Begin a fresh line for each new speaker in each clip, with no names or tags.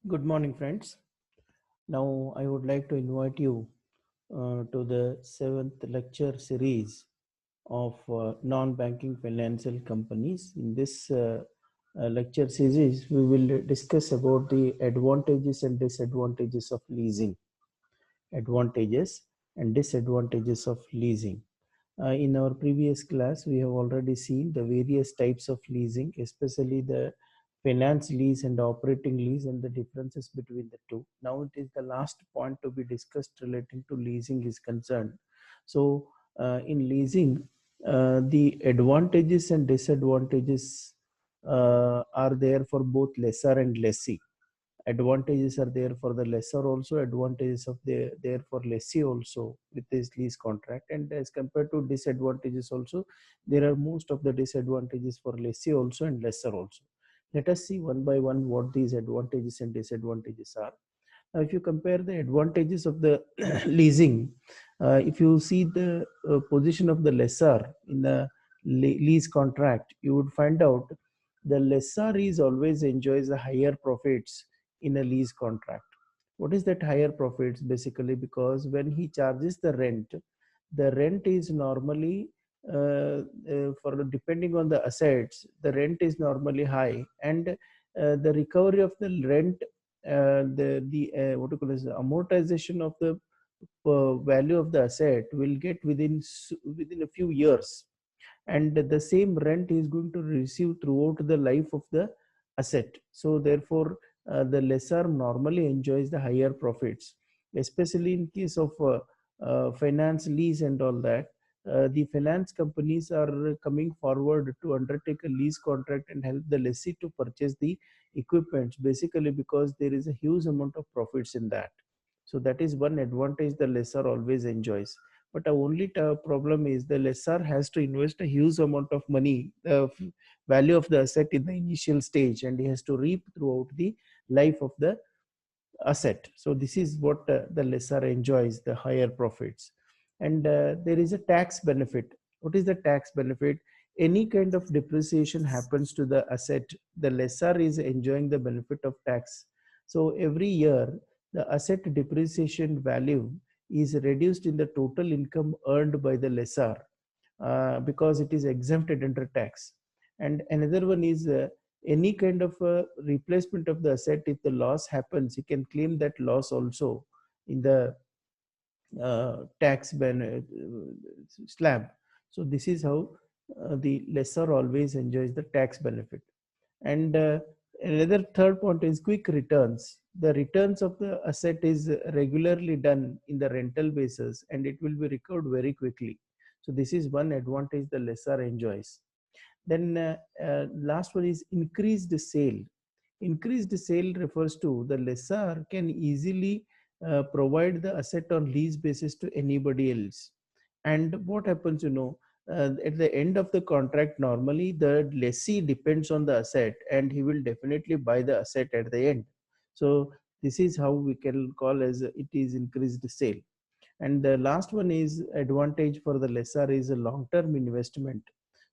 Good morning, friends. Now, I would like to invite you to the seventh lecture series of non banking financial companies. In this lecture series, we will discuss about the advantages and disadvantages of leasing. Advantages and disadvantages of leasing. In our previous class, we have already seen the various types of leasing, especially the finance lease and operating lease and the differences between the two. Now it is the last point to be discussed relating to leasing is concerned. So in leasing, the advantages and disadvantages are there for both lessor and lessee. Advantages are there for the lessor also, advantages of the there for lessee also with this lease contract, and as compared to disadvantages also, there are most of the disadvantages for lessee also and lessor also. Let us see one by one what these advantages and disadvantages are. Now, if you compare the advantages of the leasing, if you see the position of the lessor in the lease contract, you would find out the lessor is always enjoys the higher profits in a lease contract. What is that higher profits? Basically, because when he charges the rent is normally for depending on the assets, the rent is normally high, and the recovery of the rent, the what do you call it, amortization of the value of the asset will get within a few years, and the same rent is going to receive throughout the life of the asset. So therefore, the lessor normally enjoys the higher profits, especially in case of finance lease and all that. The finance companies are coming forward to undertake a lease contract and help the lessee to purchase the equipments, basically because there is a huge amount of profits in that. So that is one advantage the lessor always enjoys. But the only problem is the lessor has to invest a huge amount of money, the value of the asset in the initial stage, and he has to reap throughout the life of the asset. So this is what the lessor enjoys, the higher profits. And there is a tax benefit. What is the tax benefit? Any kind of depreciation happens to the asset, the lessor is enjoying the benefit of tax. So every year the asset depreciation value is reduced in the total income earned by the lessor, because it is exempted under tax. And another one is any kind of replacement of the asset. If the loss happens, you can claim that loss also in the slab. So this is how the lessor always enjoys the tax benefit. And another third point is quick returns. The returns of the asset is regularly done in the rental basis, and it will be recovered very quickly. So this is one advantage the lessor enjoys. Then last one is increased sale. Increased sale refers to the lessor can easily provide the asset on lease basis to anybody else. And what happens, at the end of the contract, normally the lessee depends on the asset, and he will definitely buy the asset at the end. So this is how we can call as it is increased sale. And the last one is advantage for the lessor is a long term investment.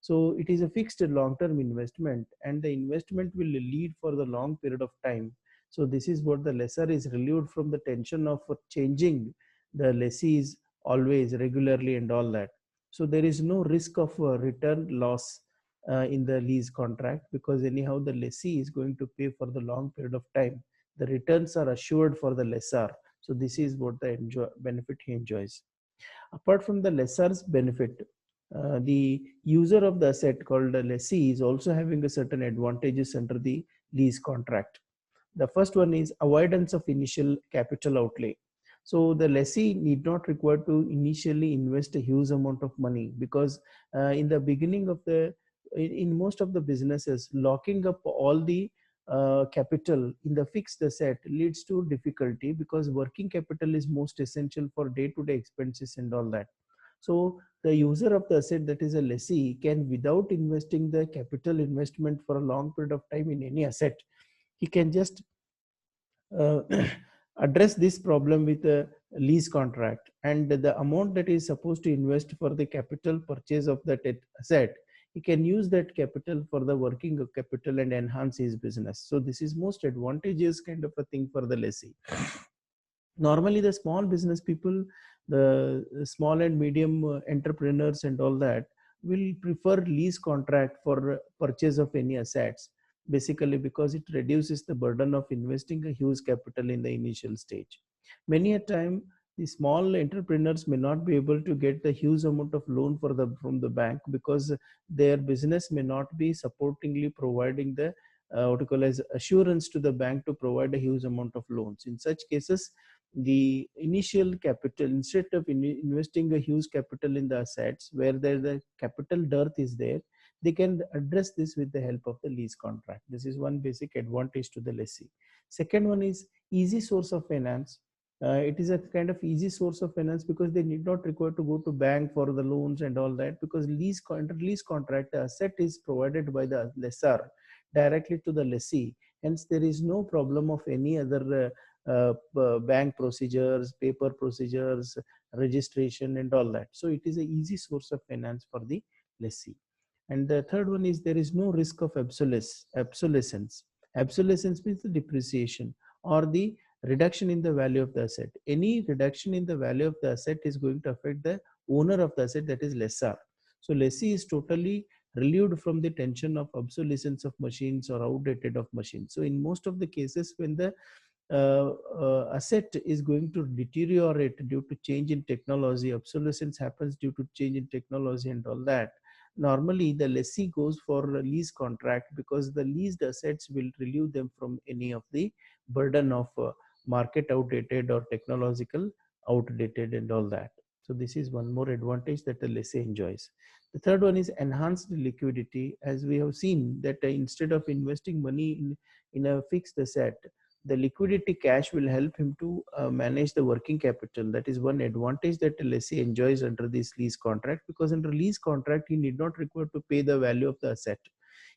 So it is a fixed long term investment, and the investment will lead for the long period of time. So this is what the lessor is relieved from the tension of changing the lessees always regularly and all that. So there is no risk of return loss in the lease contract, because anyhow the lessee is going to pay for the long period of time. The returns are assured for the lessor. So this is what the benefit he enjoys. Apart from the lessor's benefit, the user of the asset called a lessee is also having a certain advantages under the lease contract. The first one is avoidance of initial capital outlay. So the lessee need not require to initially invest a huge amount of money, because in the beginning of the in most of the businesses, locking up all the capital in the fixed asset leads to difficulty, because working capital is most essential for day-to-day expenses and all that. So the user of the asset, that is a lessee, can, without investing the capital investment for a long period of time in any asset, he can just uh, address this problem with a lease contract, and the amount that is supposed to invest for the capital purchase of that asset, he can use that capital for the working capital and enhance his business. So this is most advantageous kind of a thing for the lessee. Normally the small business people, the small and medium entrepreneurs and all that, will prefer lease contract for purchase of any assets, basically because it reduces the burden of investing a huge capital in the initial stage. Many a time the small entrepreneurs may not be able to get the huge amount of loan for the from the bank because their business may not be supportingly providing the what you call as assurance to the bank to provide a huge amount of loans. In such cases, the initial capital, instead of investing a huge capital in the assets where the capital dearth is there, they can address this with the help of the lease contract. This is one basic advantage to the lessee. Second one is easy source of finance. It is a kind of easy source of finance because they need not require to go to bank for the loans and all that, because lease contract, the asset is provided by the lessor directly to the lessee. Hence there is no problem of any other bank procedures, paper procedures, registration and all that. So it is a easy source of finance for the lessee. And the third one is there is no risk of obsolescence. Obsolescence means the depreciation or the reduction in the value of the asset. Any reduction in the value of the asset is going to affect the owner of the asset, that is lessor. So lessee is totally relieved from the tension of obsolescence of machines or outdated of machines. So in most of the cases when the asset is going to deteriorate due to change in technology, obsolescence happens due to change in technology and all that, normally the lessee goes for a lease contract because the leased assets will relieve them from any of the burden of market outdated or technological outdated and all that. So this is one more advantage that the lessee enjoys. The third one is enhanced liquidity. As we have seen that instead of investing money in a fixed asset, the liquidity cash will help him to manage the working capital. That is one advantage that a lessee enjoys under this lease contract, because under lease contract he need not require to pay the value of the asset.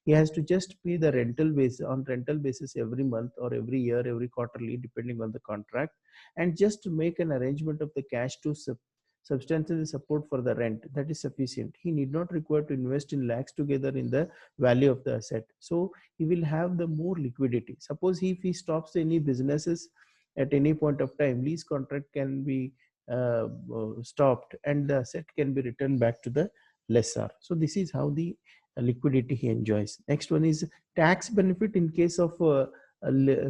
He has to just pay the rental base on rental basis every month or every year, every quarterly, depending on the contract, and just to make an arrangement of the cash to substantially support for the rent. That is sufficient. He need not require to invest in lakhs together in the value of the asset. So he will have the more liquidity. Suppose if he stops any businesses at any point of time, lease contract can be stopped and the asset can be returned back to the lessor. So this is how the liquidity he enjoys. Next one is tax benefit in case of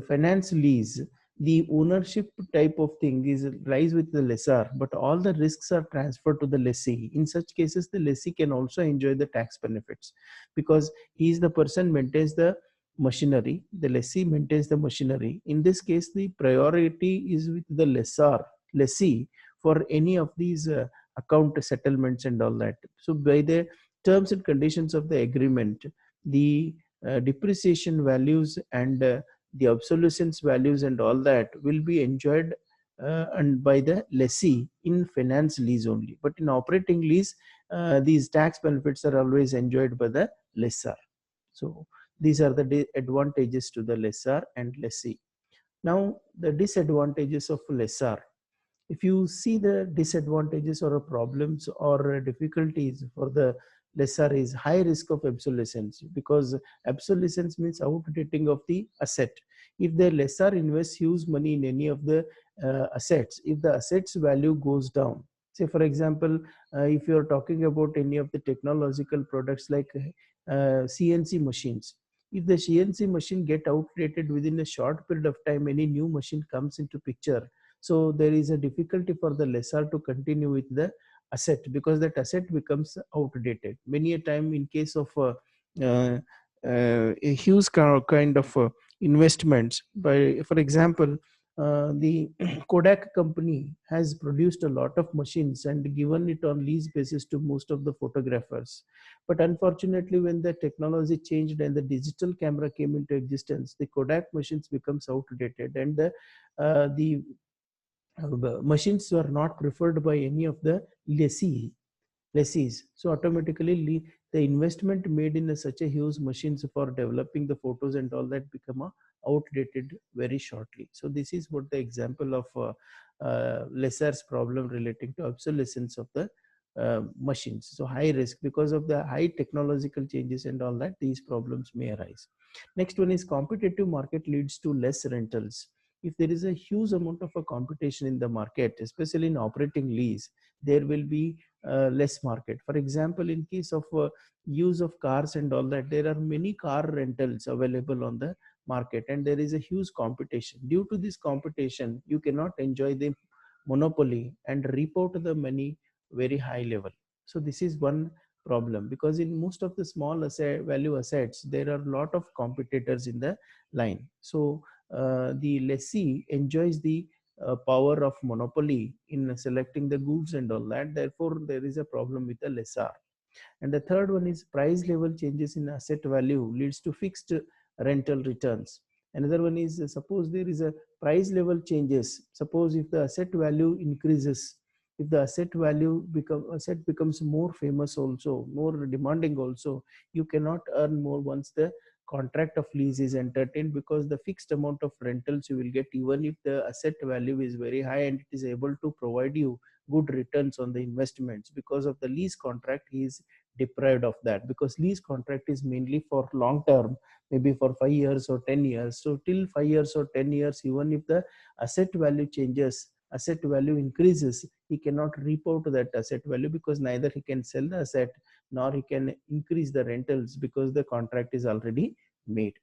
finance lease. The ownership type of thing is lies with the lessor, but all the risks are transferred to the lessee. In such cases, the lessee can also enjoy the tax benefits because he is the person maintains the machinery. The lessee maintains the machinery. In this case, the priority is with the lessee for any of these account settlements and all that. So by the terms and conditions of the agreement, the depreciation values and the obsolescence values and all that will be enjoyed and by the lessee in finance lease only. But in operating lease, these tax benefits are always enjoyed by the lessor. So these are the advantages to the lessor and lessee. Now the disadvantages of lessor. If you see the disadvantages or problems or difficulties for the lessor is high risk of obsolescence, because obsolescence means outdating of the asset. If the lessor invests huge money in any of the assets, if the assets value goes down, say for example, if you are talking about any of the technological products like CNC machines, if the CNC machine get outdated within a short period of time, any new machine comes into picture, so there is a difficulty for the lessor to continue with the asset because that asset becomes outdated. Many a time in case of uh, a huge kind of investments, by for example, the Kodak company has produced a lot of machines and given it on lease basis to most of the photographers. But unfortunately, when the technology changed and the digital camera came into existence, the Kodak machines becomes outdated, and the machines were not preferred by any of the lessees. So automatically the investment made in such a huge machines for developing the photos and all that become outdated very shortly. So this is what the example of lesser's problem relating to obsolescence of the machines. So high risk because of the high technological changes and all that, these problems may arise. Next one is competitive market leads to less rentals. If there is a huge amount of a competition in the market, especially in operating lease, there will be less market. For example, in case of use of cars and all that, there are many car rentals available on the market, and there is a huge competition. Due to this competition, you cannot enjoy the monopoly and report the money very high level. So this is one problem, because in most of the small asset value assets there are a lot of competitors in the line. So the lessee enjoys the power of monopoly in selecting the goods and all that. Therefore there is a problem with the lessor. And the third one is price level changes in asset value leads to fixed rental returns. Another one is suppose there is a price level changes. Suppose if the asset value increases, if the asset becomes more famous also, more demanding also, you cannot earn more once the contract of lease is entertained, because the fixed amount of rentals you will get, even if the asset value is very high and it is able to provide you good returns on the investments. Because of the lease contract, he is deprived of that, because lease contract is mainly for long term, maybe for 5 years or 10 years. So till 5 years or 10 years, even if the asset value changes, asset value increases, he cannot report that asset value, because neither he can sell the asset nor he can increase the rentals, because the contract is already made.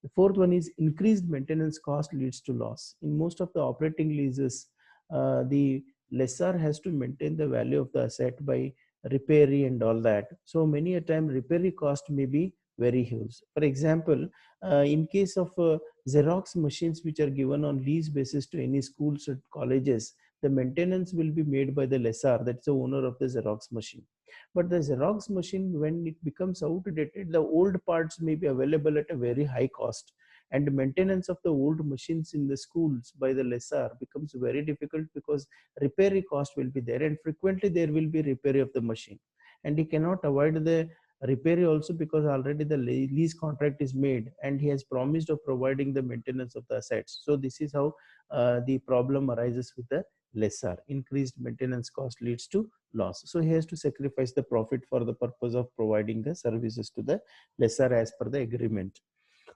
The fourth one is increased maintenance cost leads to loss. In most of the operating leases, the lessor has to maintain the value of the asset by repairing and all that. So many a time repair cost may be very huge. For example, in case of Xerox machines which are given on lease basis to any schools or colleges, the maintenance will be made by the lessor, that's the owner of the Xerox machine. But the Xerox machine, when it becomes outdated, the old parts may be available at a very high cost, and maintenance of the old machines in the schools by the lessor becomes very difficult, because repair cost will be there, and frequently there will be repair of the machine, and he cannot avoid the repair also, because already the lease contract is made and he has promised of providing the maintenance of the assets. So this is how the problem arises with the lessor. Increased maintenance cost leads to loss, so he has to sacrifice the profit for the purpose of providing the services to the lessor as per the agreement.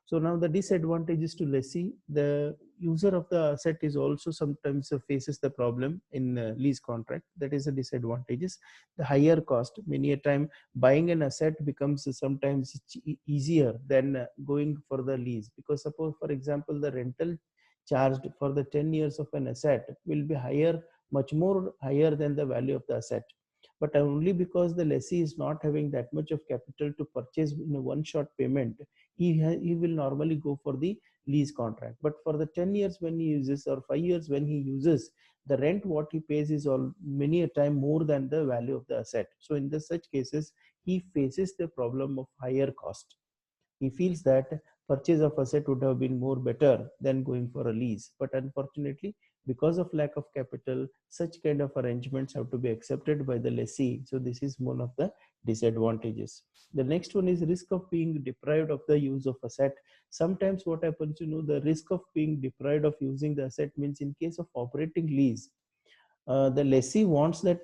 So now the disadvantages to lessee: the user of the asset is also sometimes faces the problem in lease contract. That is the disadvantages. The higher cost, many a time buying an asset becomes sometimes easier than going for the lease, because suppose for example the rental charged for the 10 years of an asset will be higher, much more higher than the value of the asset. But only because the lessee is not having that much of capital to purchase in a one shot payment, he will normally go for the lease contract. But for the 10 years when he uses, or 5 years when he uses, the rent what he pays is all many a time more than the value of the asset. So in the such cases, he faces the problem of higher cost. He feels that purchase of asset would have been more better than going for a lease. But unfortunately, because of lack of capital, such kind of arrangements have to be accepted by the lessee. So this is one of the disadvantages. The next one is risk of being deprived of the use of asset. Sometimes what happens, the risk of being deprived of using the asset means, in case of operating lease, the lessee wants that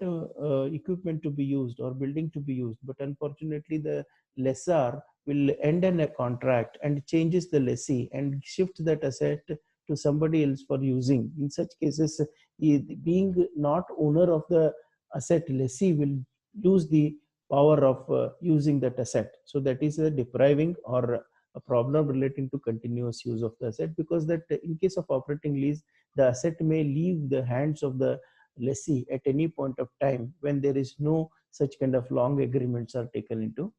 equipment to be used or building to be used, but unfortunately the lessor will end a contract and changes the lessee and shift that asset to somebody else for using. In such cases, being not owner of the asset, lessee will lose the power of using that asset. So that is a depriving or a problem relating to continuous use of the asset, because that in case of operating lease, the asset may leave the hands of the lessee at any point of time when there is no such kind of long agreements are taken into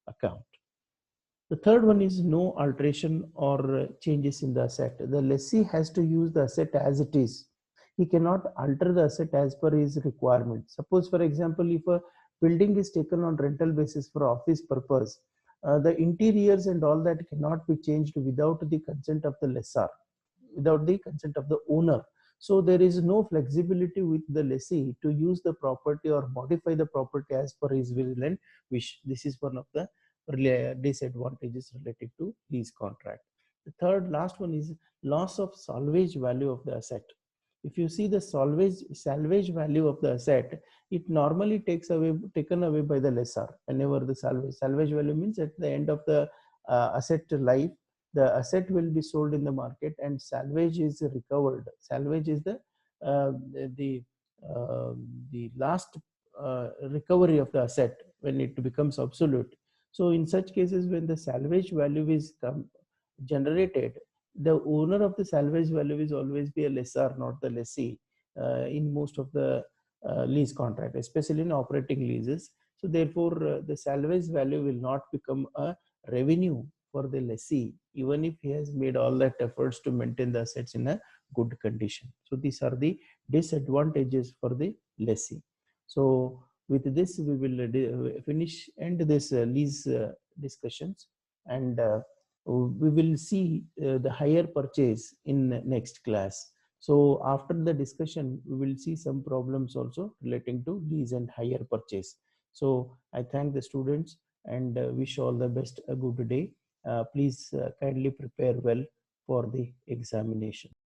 account. The third one is no alteration or changes in the asset. The lessee has to use the asset as it is. He cannot alter the asset as per his requirement. Suppose, for example, if a building is taken on rental basis for office purpose, the interiors and all that cannot be changed without the consent of the lessor, without the consent of the owner. So there is no flexibility with the lessee to use the property or modify the property as per his will and wish. This is one of the disadvantages related to lease contract. The third last one is loss of salvage value of the asset. If you see the salvage value of the asset, it normally taken away by the lessor. Whenever the salvage value means at the end of the asset life, the asset will be sold in the market and salvage is recovered. Salvage is uh, the uh, the last recovery of the asset when it becomes obsolete. So in such cases, when the salvage value is generated, the owner of the salvage value is always be a lessor, not the lessee, in most of the lease contract, especially in operating leases. So therefore, the salvage value will not become a revenue for the lessee, even if he has made all that efforts to maintain the assets in a good condition. So these are the disadvantages for the lessee. So with this, we will end this lease discussions, and we will see the hire purchase in next class. So after the discussion, we will see some problems also relating to lease and hire purchase. So I thank the students and wish all the best a good day. Please kindly prepare well for the examination.